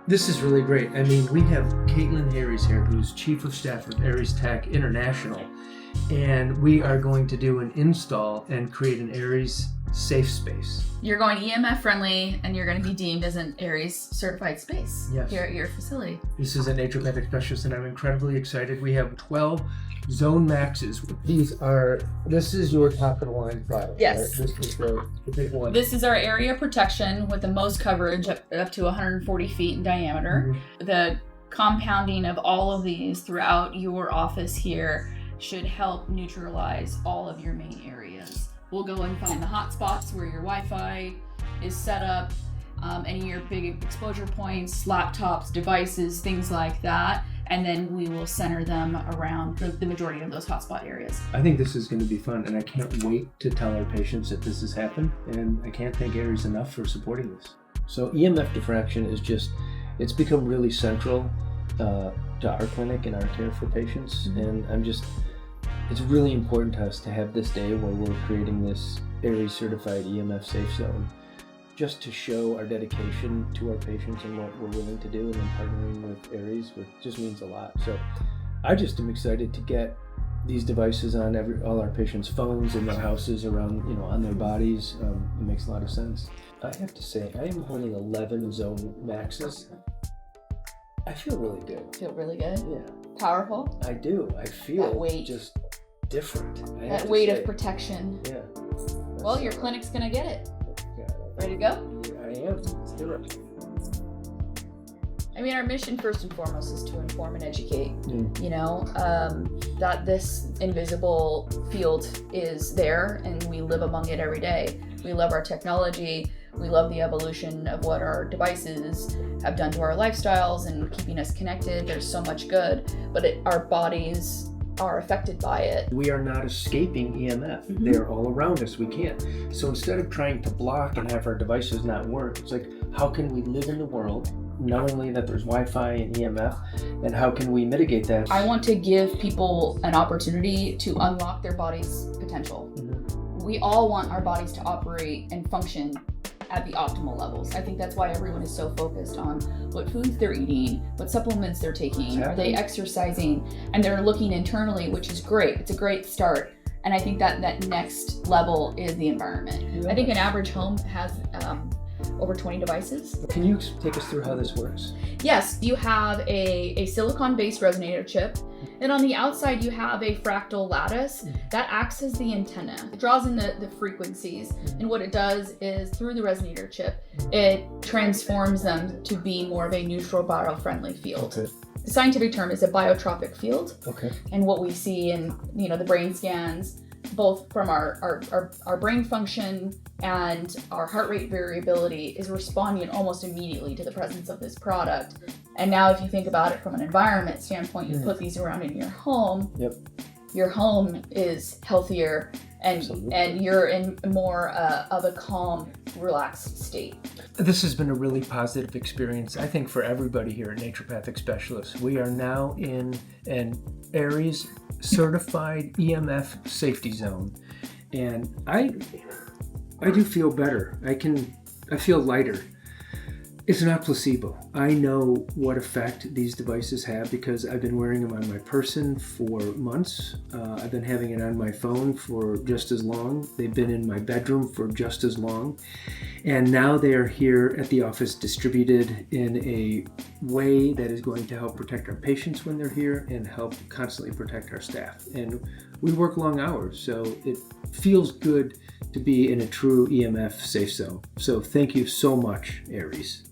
This is really great. I mean, we have Caitlin Harries here, who's Chief of Staff with Airestech International, and we are going to do an install and create an Aries safe space. You're going EMF friendly, and you're going to be deemed as an Aries certified space here at your facility. This is a Naturopathic Specialist, and I'm incredibly excited. We have 12 Zone Maxes. This is your top of the line product. Yes. Right? This is the big one. This is our area protection with the most coverage up to 140 feet in diameter. Mm-hmm. The compounding of all of these throughout your office here should help neutralize all of your main areas. We'll go and find the hot spots where your Wi-Fi is set up, any of your big exposure points, laptops, devices, things like that, and then we will center them around the majority of those hotspot areas. I think this is going to be fun, and I can't wait to tell our patients that this has happened, and I can't thank Aries enough for supporting this. So EMF diffraction is it's become really central to our clinic and our care for patients, and it's really important to us to have this day where we're creating this Aries Certified EMF-Safe Zone, just to show our dedication to our patients and what we're willing to do, and then partnering with Aries, which just means a lot. So I just am excited to get these devices on all our patients' phones in their houses, around, on their bodies. It makes a lot of sense. I have to say, I am holding 11 Zone Maxes. I feel really good. Feel really good? Yeah. Powerful? I do. I feel that weight. Just different. That weight of protection. Yeah. Well, your clinic's gonna get it. Ready to go? Yeah, I am. Let's do it. I mean, our mission first and foremost is to inform and educate. That this invisible field is there, and we live among it every day. We love our technology. We love the evolution of what our devices have done to our lifestyles and keeping us connected. There's so much good, but our bodies are affected by it. We are not escaping EMF. Mm-hmm. They're all around us. We can't. So instead of trying to block and have our devices not work, it's like, how can we live in the world knowingly that there's Wi-Fi and EMF, and how can we mitigate that? I want to give people an opportunity to unlock their body's potential. Mm-hmm. We all want our bodies to operate and function at the optimal levels. I think that's why everyone is so focused on what foods they're eating, what supplements they're taking, are they exercising, and they're looking internally, which is great. It's a great start. And I think that next level is the environment. Yeah. I think an average home has over 20 devices. Can you take us through how this works? Yes, you have a silicon-based resonator chip, and on the outside you have a fractal lattice that acts as the antenna. It draws in the frequencies, and what it does is, through the resonator chip, it transforms them to be more of a neutral bio-friendly field. Okay. The scientific term is a biotropic field. Okay. And what we see in the brain scans, both from our brain function and our heart rate variability, is responding almost immediately to the presence of this product. And now if you think about it from an environment standpoint, you put these around in your home. Yep. Your home is healthier, and you're in more of a calm, relaxed state. This has been a really positive experience, I think, for everybody here at Naturopathic Specialists. We are now in an Aries Certified EMF Safety Zone, and I do feel better. I feel lighter. It's not placebo. I know what effect these devices have because I've been wearing them on my person for months. I've been having it on my phone for just as long. They've been in my bedroom for just as long. And now they are here at the office, distributed in a way that is going to help protect our patients when they're here and help constantly protect our staff. And we work long hours, so it feels good to be in a true EMF safe zone. So thank you so much, Aries.